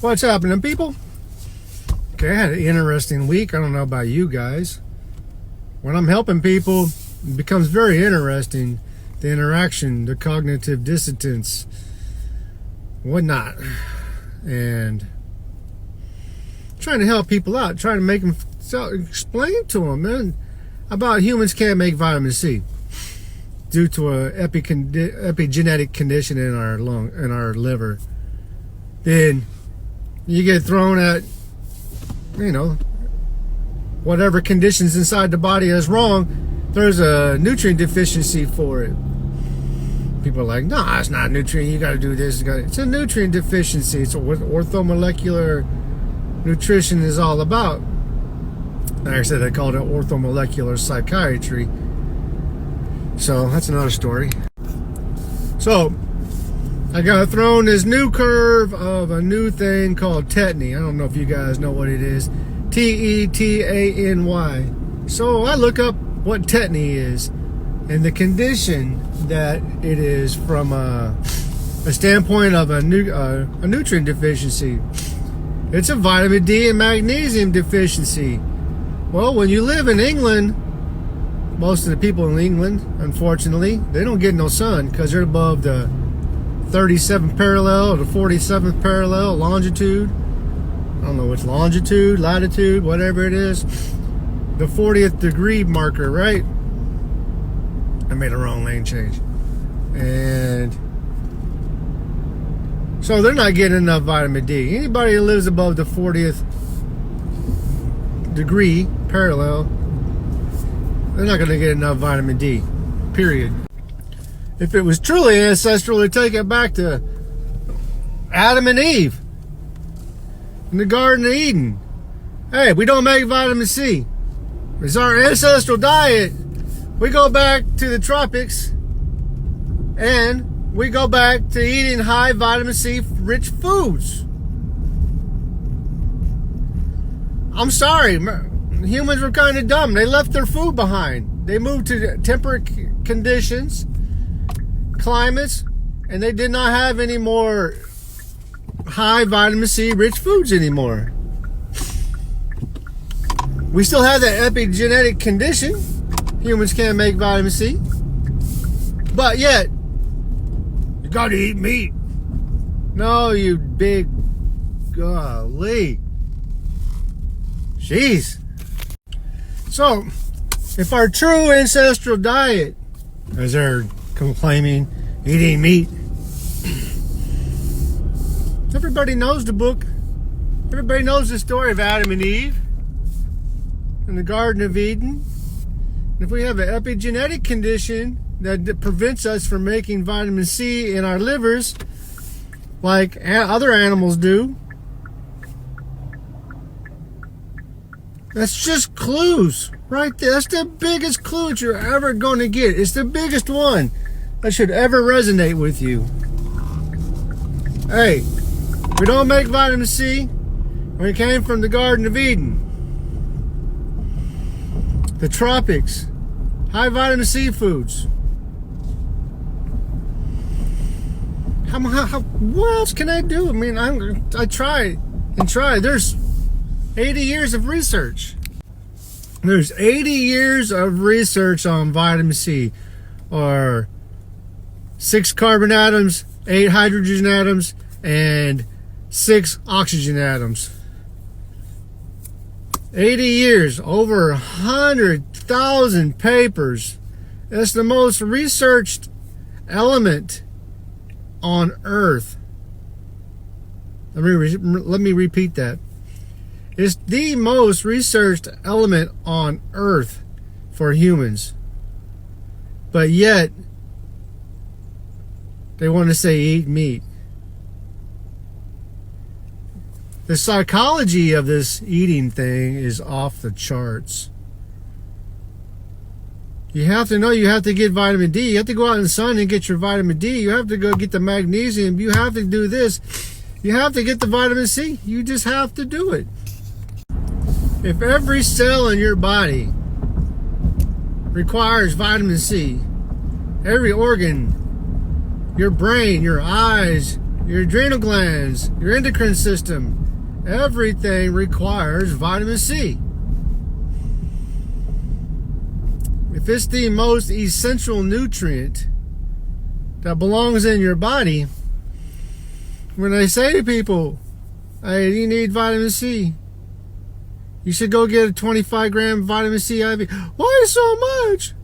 What's happening, people? Okay, I had an interesting week. I don't know about you guys. When I'm helping people, it becomes very interesting. The interaction, the cognitive dissonance, whatnot. And trying to help people out, trying to make them explain to them, man, about humans can't make vitamin C due to a epigenetic condition in our liver. Then you get thrown at, whatever conditions inside the body is wrong. There's a nutrient deficiency for it. People are like, no, it's not a nutrient. You got to do this. It's a nutrient deficiency. It's what orthomolecular nutrition is all about. Like I said, I called it orthomolecular psychiatry. So that's another story. So I got thrown this new curve of a new thing called tetany. I don't know if you guys know what it is. Tetany. So I look up what tetany is and the condition that it is from a standpoint of a nutrient deficiency. It's a vitamin D and magnesium deficiency. Well, when you live in England, most of the people in England, unfortunately, they don't get no sun because they're above the 37th parallel or the 47th parallel longitude. I don't know which longitude, latitude, whatever it is. The 40th degree marker, right? I made a wrong lane change. And so they're not getting enough vitamin D. Anybody who lives above the 40th degree parallel, they're not going to get enough vitamin D, period. If it was truly ancestral, they'd take it back to Adam and Eve in the Garden of Eden. Hey, we don't make vitamin C. It's our ancestral diet. We go back to the tropics and we go back to eating high vitamin C rich foods. I'm sorry, humans were kind of dumb. They left their food behind. They moved to temperate conditions, climates, and they did not have any more high vitamin C rich foods anymore. We still have that epigenetic condition. Humans can't make vitamin C. But yet, you gotta eat meat. No, you big golly. Jeez. So, if our true ancestral diet, as they're claiming, eating meat, everybody knows the book. Everybody knows the story of Adam and Eve in the Garden of Eden. And if we have an epigenetic condition that prevents us from making vitamin C in our livers, like other animals do, that's just clues right there. That's the biggest clue that you're ever going to get. It's the biggest one that should ever resonate with you. Hey, we don't make vitamin C when it came from the Garden of Eden. The tropics, high vitamin C foods. What else can I do? I mean, I try and try. There's 80 years of research. There's 80 years of research on vitamin C, or 6 carbon atoms, 8 hydrogen atoms, and 6 oxygen atoms. 80 years, over 100,000 papers. That's the most researched element on Earth. Let me repeat that. It's the most researched element on Earth for humans. But yet, they want to say eat meat. The psychology of this eating thing is off the charts. You have to know you have to get vitamin D. You have to go out in the sun and get your vitamin D. You have to go get the magnesium. You have to do this. You have to get the vitamin C. You just have to do it. If every cell in your body requires vitamin C, every organ, your brain, your eyes, your adrenal glands, your endocrine system. Everything requires vitamin C. If it's the most essential nutrient that belongs in your body, when I say to people, hey, you need vitamin C, you should go get a 25-gram vitamin C IV. Why so much?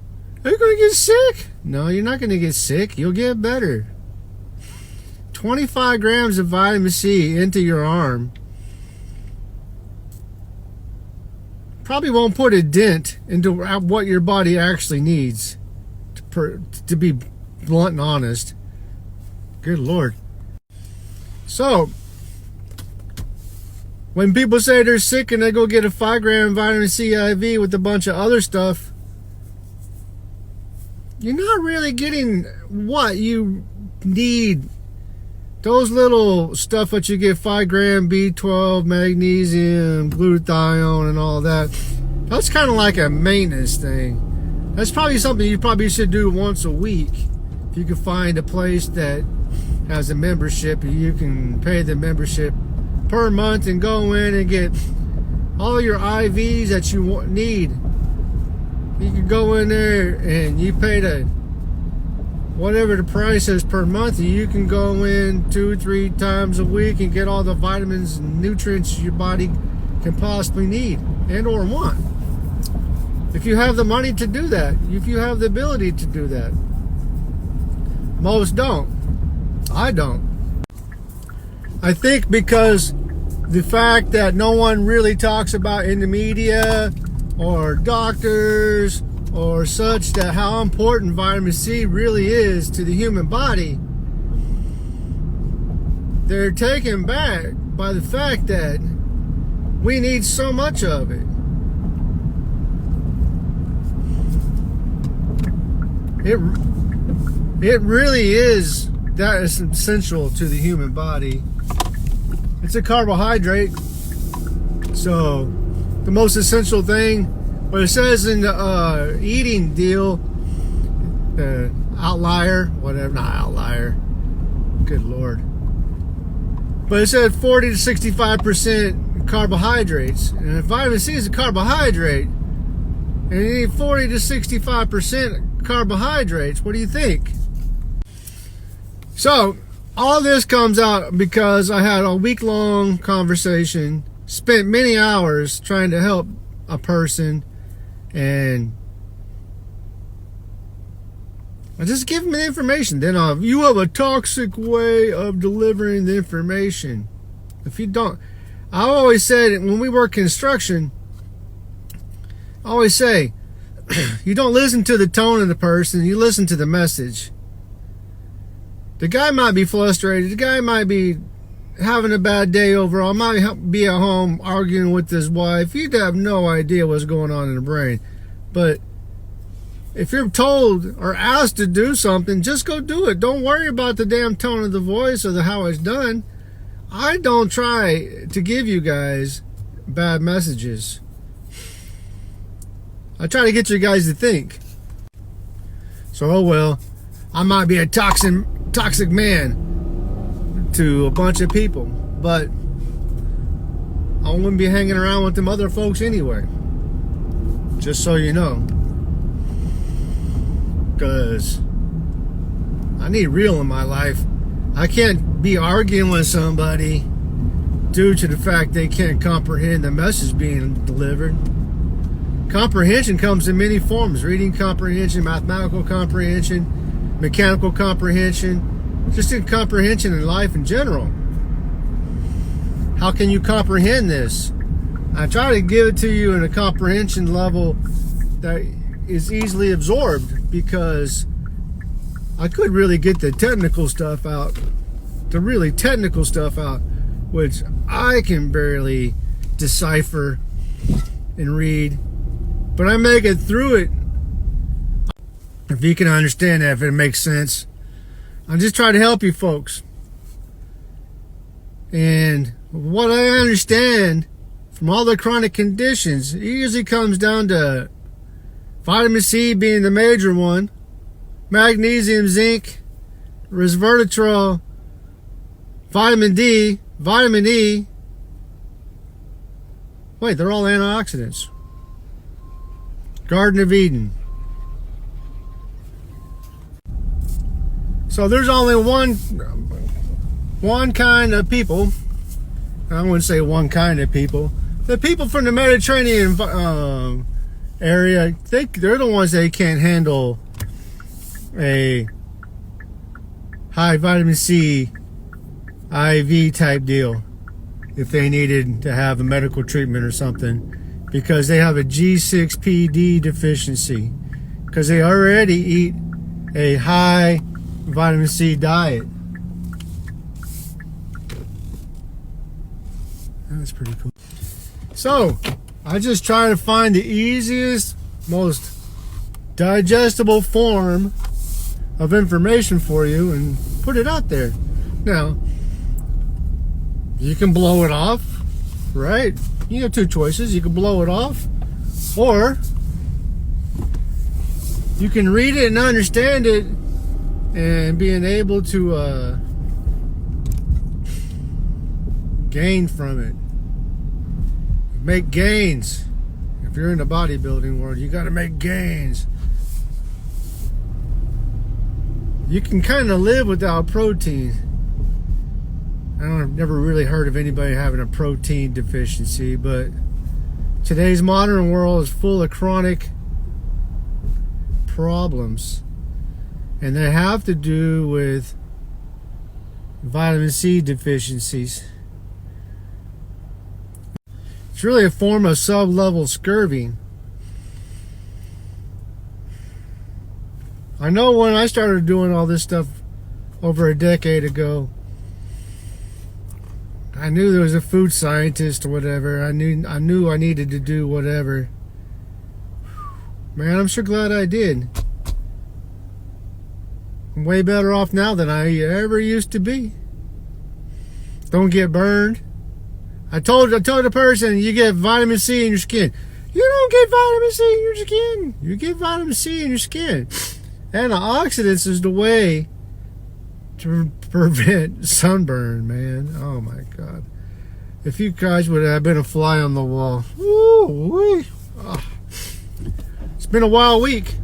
Are you going to get sick? No, you're not going to get sick. You'll get better. 25 grams of vitamin C into your arm probably won't put a dent into what your body actually needs, to be blunt and honest. Good Lord. So, when people say they're sick and they go get a 5-gram vitamin C IV with a bunch of other stuff, you're not really getting what you need. Those little stuff that you get, 5-gram B12, magnesium, glutathione, and all that, that's kind of like a maintenance thing. That's probably something you probably should do once a week. If you can find a place that has a membership, you can pay the membership per month and go in and get all your IVs that you need. You can go in there and you pay whatever the price is per month. You can go in 2-3 times a week and get all the vitamins and nutrients your body can possibly need and or want. If you have the money to do that, if you have the ability to do that. Most don't. I don't. I think because the fact that no one really talks about in the media or doctors or such, that how important vitamin C really is to the human body, they're taken back by the fact that we need so much of it. It really is that is essential to the human body. It's a carbohydrate, so the most essential thing, what it says in the eating deal, outlier, whatever, not outlier, good Lord, but it said 40 to 65% carbohydrates, and if vitamin C is a carbohydrate, and you need 40 to 65% carbohydrates, what do you think? So all this comes out because I had a week-long conversation, spent many hours trying to help a person, and I just give them the information. Then you have a toxic way of delivering the information. If you don't, I always said when we work construction, I always say, you don't listen to the tone of the person, you listen to the message. The guy might be frustrated, the guy might be having a bad day overall, might be at home arguing with his wife. You'd have no idea what's going on in the brain. But if you're told or asked to do something, just go do it. Don't worry about the damn tone of the voice or how it's done. I don't try to give you guys bad messages. I try to get you guys to think. So, oh well, I might be a toxic man to a bunch of people, but I wouldn't be hanging around with them other folks anyway. Just so you know. Because I need real in my life. I can't be arguing with somebody due to the fact they can't comprehend the message being delivered. Comprehension comes in many forms: reading comprehension, mathematical comprehension, mechanical comprehension, just in comprehension in life in general. How can you comprehend this? I try to give it to you in a comprehension level that is easily absorbed, because I could really get the technical stuff out, the really technical stuff out, which I can barely decipher and read. But I make it through it. If you can understand that, if it makes sense. I'm just trying to help you folks. And what I understand from all the chronic conditions, it usually comes down to vitamin C being the major one, magnesium, zinc, resveratrol, vitamin D, vitamin E. Wait, they're all antioxidants. Garden of Eden. So there's only one kind of people. I wouldn't say one kind of people. The people from the Mediterranean area, they're the ones that can't handle a high vitamin C IV type deal if they needed to have a medical treatment or something, because they have a G6PD deficiency, because they already eat a high vitamin C diet. That's pretty cool. So I just try to find the easiest, most digestible form of information for you and put it out there. Now, you can blow it off, right? You have two choices. You can blow it off, or you can read it and understand it and being able to gain from it. Make gains. If you're in the bodybuilding world, you got to make gains. You can kind of live without protein. I've never really heard of anybody having a protein deficiency, but today's modern world is full of chronic problems, and they have to do with vitamin C deficiencies. It's really a form of sub-level scurvy. I know when I started doing all this stuff over a decade ago, I knew there was a food scientist or whatever. I knew I needed to do whatever. Man, I'm sure glad I did. I'm way better off now than I ever used to be. Don't get burned. I told the person, you get vitamin C in your skin. You don't get vitamin C in your skin. You get vitamin C in your skin. Antioxidants is the way to prevent sunburn, man. Oh my God. If you guys would have been a fly on the wall. Woo-wee. Oh. It's been a wild week.